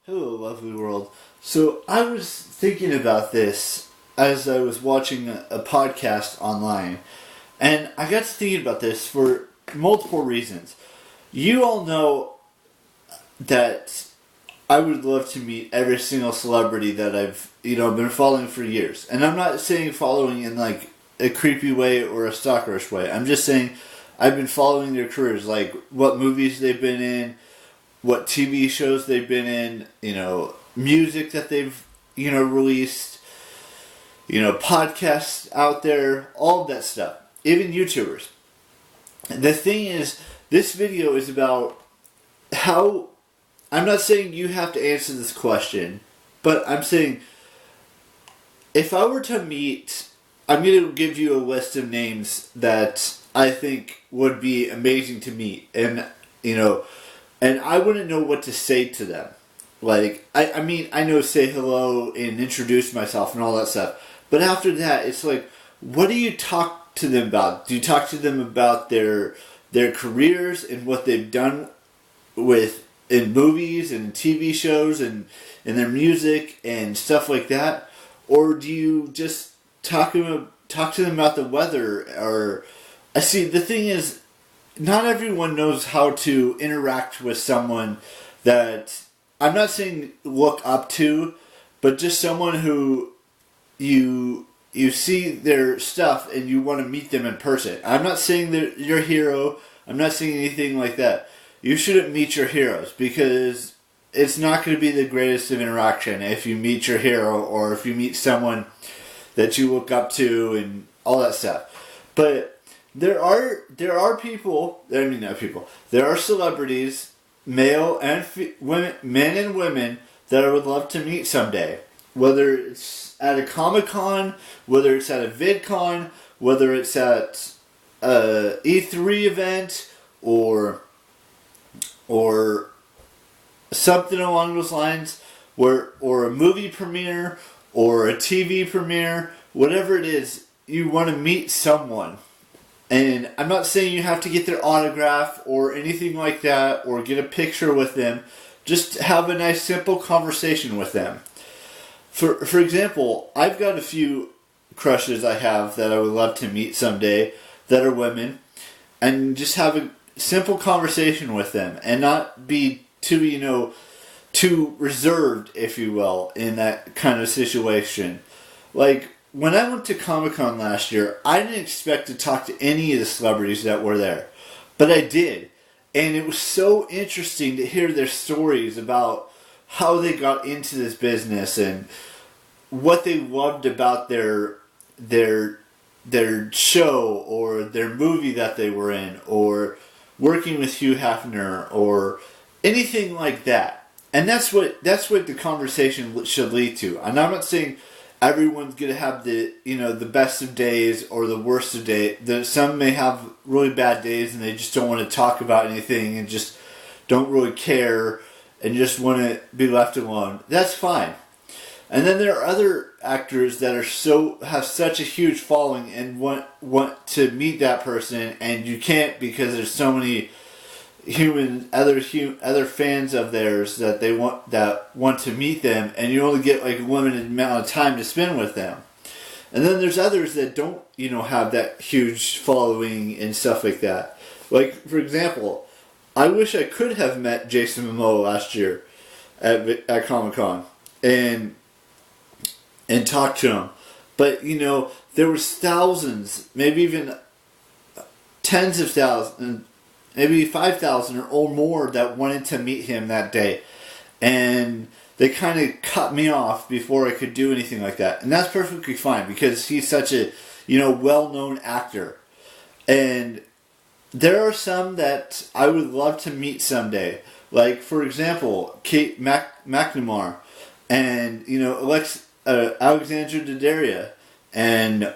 Hello, lovely world. So I was thinking about this as I was watching a podcast online, and I got to thinking about this for multiple reasons. You all know that I would love to meet every single celebrity that I've been following for years, and I'm not saying following in like a creepy way or a stalkerish way. I'm just saying I've been following their careers, like what movies they've been in, what TV shows they've been in, music that they've, released, podcasts out there, all of that stuff. Even YouTubers. The thing is, this video is about how, I'm not saying you have to answer this question, but I'm saying, if I were to meet, I'm going to give you a list of names that I think would be amazing to meet. And I wouldn't know what to say to them. Like, I mean, I know say hello and introduce myself and all that stuff. But after that, it's like, what do you talk to them about? Do you talk to them about their careers and what they've done in movies and TV shows and their music and stuff like that? Or do you just talk to them about the weather? Or, I see, the thing is, not everyone knows how to interact with someone that, I'm not saying look up to, but just someone who you see their stuff and you want to meet them in person. I'm not saying they're your hero. I'm not saying anything like that. You shouldn't meet your heroes because it's not going to be the greatest of interaction if you meet your hero or if you meet someone that you look up to and all that stuff. But there are people. I mean, not people. There are celebrities, male and women, men and women, that I would love to meet someday. Whether it's at a Comic-Con, whether it's at a VidCon, whether it's at a E3 event, or something along those lines, or a movie premiere, or a TV premiere, whatever it is, you want to meet someone. And I'm not saying you have to get their autograph or anything like that or get a picture with them. Just have a nice simple conversation with them. For example, I've got a few crushes I have that I would love to meet someday that are women, and just have a simple conversation with them and not be too reserved, if you will, in that kind of situation. Like, when I went to Comic-Con last year, I didn't expect to talk to any of the celebrities that were there. But I did. And it was so interesting to hear their stories about how they got into this business and what they loved about their show or their movie that they were in, or working with Hugh Hefner, or anything like that. And that's what the conversation should lead to. And I'm not saying everyone's going to have the best of days or the worst of days. Some may have really bad days and they just don't want to talk about anything and just don't really care and just want to be left alone. That's fine. And then there are other actors that have such a huge following and want to meet that person, and you can't because there's so many other fans of theirs that want to meet them, and you only get like a limited amount of time to spend with them. And then there's others that don't have that huge following and stuff like that. Like, for example, I wish I could have met Jason Momoa last year at Comic-Con and talked to him, but there was thousands, maybe even tens of thousands, maybe 5,000 or more that wanted to meet him that day. And they kind of cut me off before I could do anything like that. And that's perfectly fine because he's such a, well-known actor. And there are some that I would love to meet someday. Like, for example, Kate McNamara and, Alexandra Daddario and,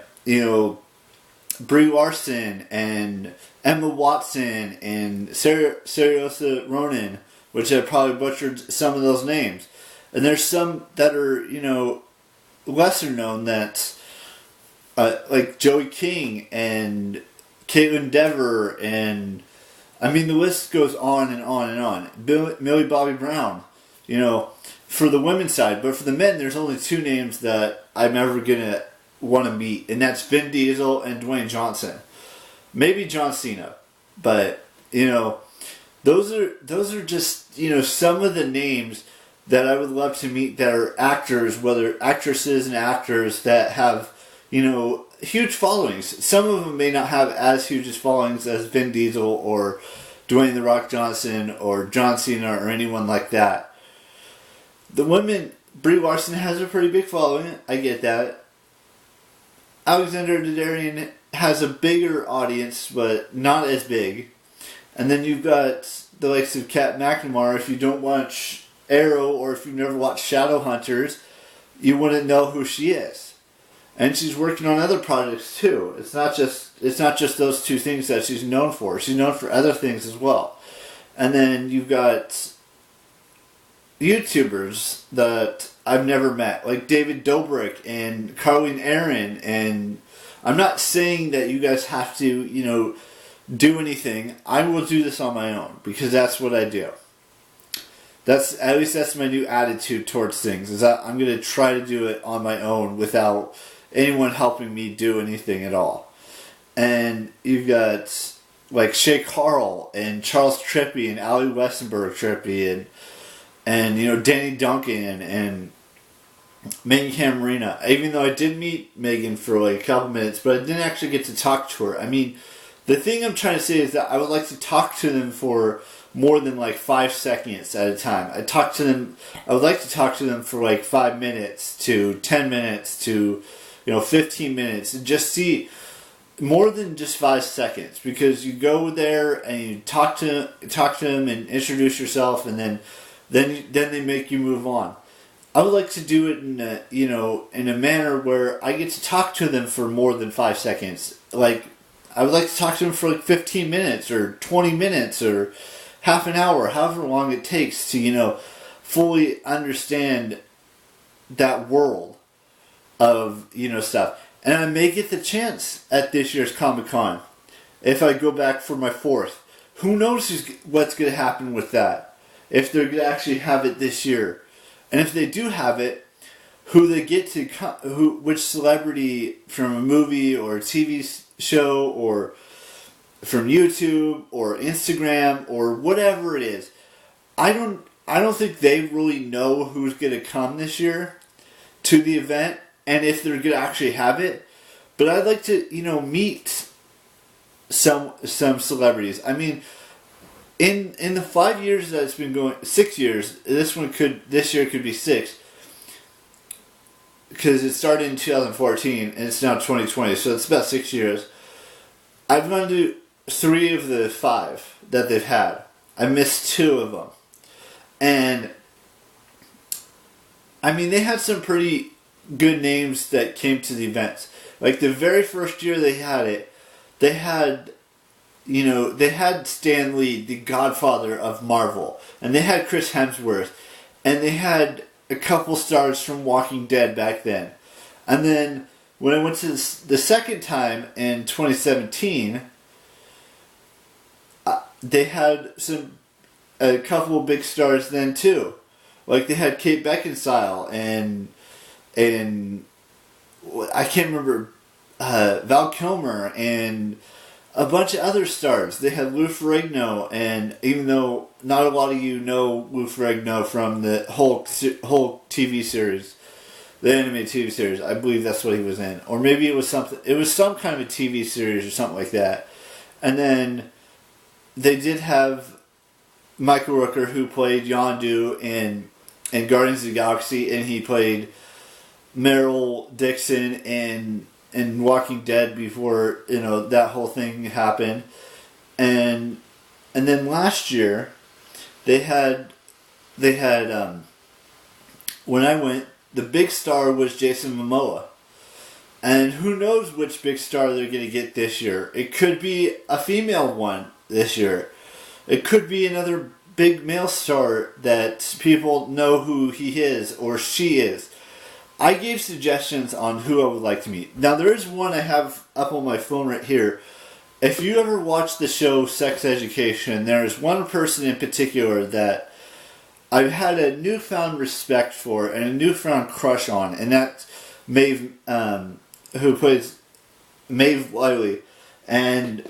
Brie Larson and Emma Watson and Saoirse Ronan, which I probably butchered some of those names. And there's some that are, lesser known that, like Joey King and Caitlin Dever, and I mean the list goes on and on and on. Millie Bobby Brown, for the women's side. But for the men, there's only two names that I'm ever gonna want to meet, and that's Vin Diesel and Dwayne Johnson. Maybe John Cena, but those are just some of the names that I would love to meet that are actors, whether actresses and actors that have huge followings. Some of them may not have as huge as followings as Vin Diesel or Dwayne "The Rock" Johnson or John Cena or anyone like that. The women, Brie Larson has a pretty big following. I get that. Alexander Daddario has a bigger audience, but not as big. And then you've got the likes of Kat McNamara. If you don't watch Arrow or if you've never watched Shadowhunters, you wouldn't know who she is. And she's working on other projects too. It's not just those two things that she's known for. She's known for other things as well. And then you've got YouTubers that I've never met, like David Dobrik and Carlene Aaron. And I'm not saying that you guys have to, do anything. I will do this on my own because that's what I do. That's my new attitude towards things, is that I'm going to try to do it on my own without anyone helping me do anything at all. And you've got like Shay Carl and Charles Trippey and Ali Westenberg Trippey and Danny Duncan and Megan Camarena. Even though I did meet Megan for like a couple minutes, but I didn't actually get to talk to her. I mean, the thing I'm trying to say is that I would like to talk to them for more than like 5 seconds at a time. I would like to talk to them for like 5 minutes to 10 minutes to 15 minutes, and just see more than just 5 seconds, because you go there and you talk to them and introduce yourself, and then they make you move on. I would like to do it in a manner where I get to talk to them for more than 5 seconds. Like, I would like to talk to them for like 15 minutes or 20 minutes or half an hour, however long it takes to, fully understand that world of, stuff. And I may get the chance at this year's Comic-Con if I go back for my 4th. Who knows what's going to happen with that, if they're going to actually have it this year. And if they do have it, who they get to, which celebrity from a movie or a TV show or from YouTube or Instagram or whatever it is. I don't think they really know who's going to come this year to the event and if they're going to actually have it. But I'd like to, meet some celebrities. I mean, in the 5 years that it's been going, 6 years, this year could be 6. Because it started in 2014 and it's now 2020, so it's about 6 years. I've gone to 3 of the 5 that they've had. I missed 2 of them. And, I mean, they had some pretty good names that came to the events. Like, the very first year they had it, they had Stan Lee, the godfather of Marvel. And they had Chris Hemsworth. And they had a couple stars from Walking Dead back then. And then when I went to the second time in 2017, they had a couple of big stars then too. Like they had Kate Beckinsale and I can't remember, Val Kilmer and a bunch of other stars. They had Lou Ferrigno, and even though not a lot of you know Lou Ferrigno from the whole TV series, the animated TV series, I believe that's what he was in. Or maybe it was some kind of a TV series or something like that. And then they did have Michael Rooker, who played Yondu in Guardians of the Galaxy, and he played Meryl Dixon in Walking Dead before that whole thing happened. And then last year they had when I went, the big star was Jason Momoa. And who knows which big star they're going to get this year. It could be a female one this year. It could be another big male star that people know who he is or she is. I gave suggestions on who I would like to meet. Now, there is one I have up on my phone right here. If you ever watch the show Sex Education, there is one person in particular that I've had a newfound respect for and a newfound crush on, and that's Maeve, who plays Maeve Wiley, and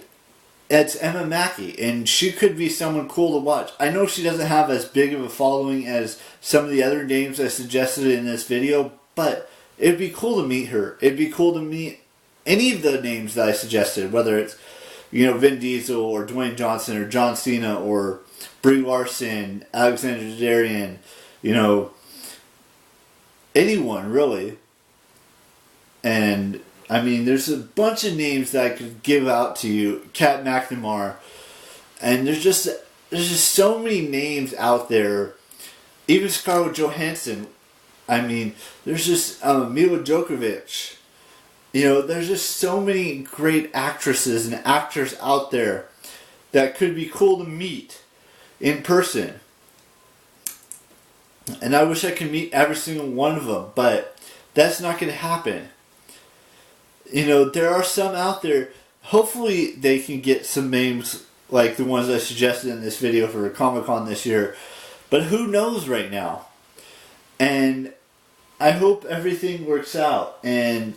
it's Emma Mackey, and she could be someone cool to watch. I know she doesn't have as big of a following as some of the other names I suggested in this video, but it'd be cool to meet her. It'd be cool to meet any of the names that I suggested, whether it's, Vin Diesel or Dwayne Johnson or John Cena or Brie Larson, Alexander Daddario, anyone really. And I mean, there's a bunch of names that I could give out to you. Kat McNamara, and there's just so many names out there. Even Scarlett Johansson. I mean, there's just Mila Djokovic. There's just so many great actresses and actors out there that could be cool to meet in person. And I wish I could meet every single one of them, but that's not going to happen. There are some out there. Hopefully they can get some names like the ones I suggested in this video for Comic-Con this year. But who knows right now? And I hope everything works out. And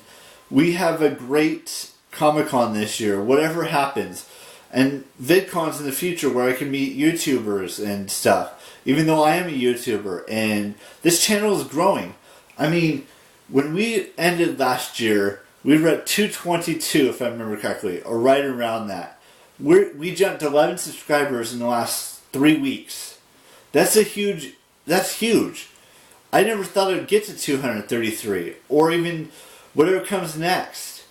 we have a great Comic-Con this year, whatever happens. And VidCons in the future where I can meet YouTubers and stuff. Even though I am a YouTuber. And this channel is growing. I mean, when we ended last year, we were at 222, if I remember correctly, or right around that. We jumped 11 subscribers in the last 3 weeks. That's huge. I never thought I'd get to 233, or even whatever comes next.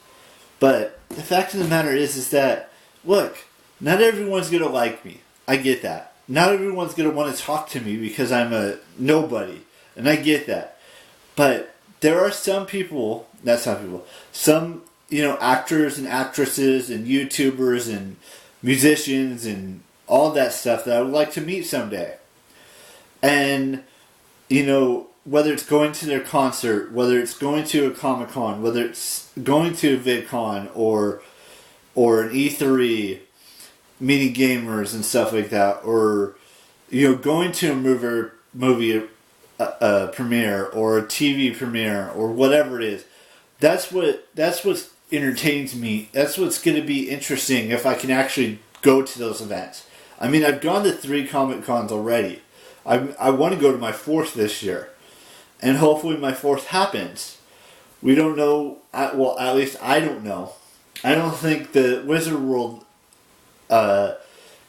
But the fact of the matter is that, look, not everyone's going to like me. I get that. Not everyone's going to want to talk to me because I'm a nobody. And I get that. But there are some actors and actresses and YouTubers and musicians and all that stuff that I would like to meet someday. And, whether it's going to their concert, whether it's going to a Comic-Con, whether it's going to a VidCon or an E3, meeting gamers and stuff like that, or, going to a movie premiere or a TV premiere or whatever it is. That's what entertains me. That's what's going to be interesting if I can actually go to those events. I mean, I've gone to 3 Comic-Cons already. I want to go to my 4th this year. And hopefully my 4th happens. We don't know. Well, at least I don't know. I don't think the Wizard World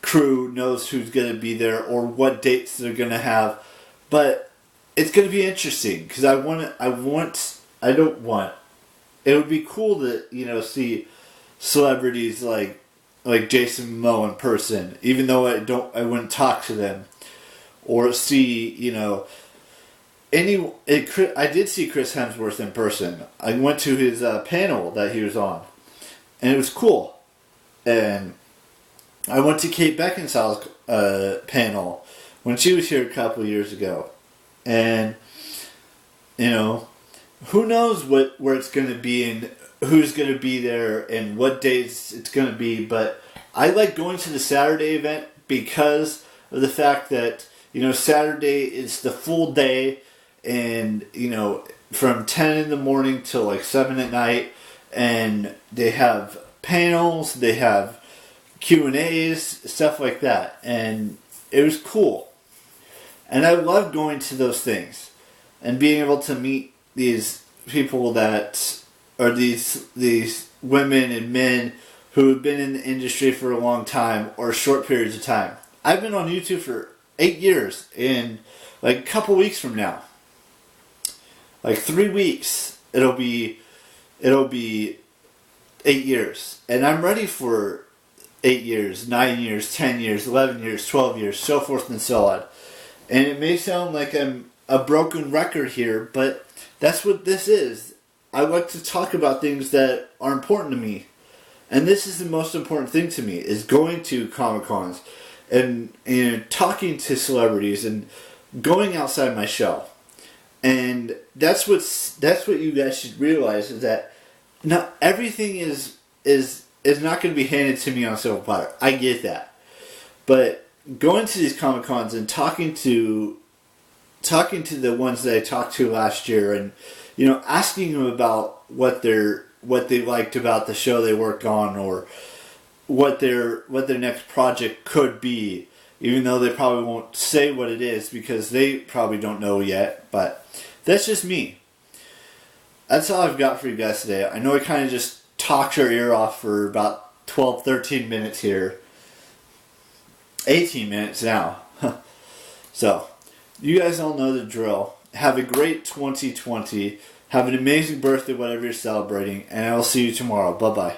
crew knows who's going to be there or what dates they're going to have. But it's going to be interesting because it would be cool to, see celebrities like Jason Momoa in person, even though I wouldn't talk to them, or see, I did see Chris Hemsworth in person. I went to his panel that he was on, and it was cool. And I went to Kate Beckinsale's panel when she was here a couple of years ago. And, who knows where it's going to be and who's going to be there and what days it's going to be. But I like going to the Saturday event because of the fact that, Saturday is the full day and, from 10 in the morning till like 7 at night. And they have panels, they have Q&As, stuff like that. And it was cool. And I love going to those things and being able to meet these people that are these women and men who have been in the industry for a long time or short periods of time. I've been on YouTube for 8 years, in like a couple weeks from now, like 3 weeks, it'll be 8 years, and I'm ready for 8 years, 9 years, 10 years, 11 years, 12 years, so forth and so on. And it may sound like I'm a broken record here, but that's what this is. I like to talk about things that are important to me. And this is the most important thing to me, is going to Comic-Cons and talking to celebrities and going outside my shell. And that's what you guys should realize, is that not everything is not going to be handed to me on a silver platter. I get that. But going to these Comic-Cons and talking to talking to the ones that I talked to last year, and asking them about what they liked about the show they worked on, or what their next project could be, even though they probably won't say what it is because they probably don't know yet. But that's just me. That's all I've got for you guys today. I know I kind of just talked your ear off for about 12, 13 minutes here. 18 minutes now. So, you guys all know the drill. Have a great 2020. Have an amazing birthday, whatever you're celebrating. And I will see you tomorrow. Bye-bye.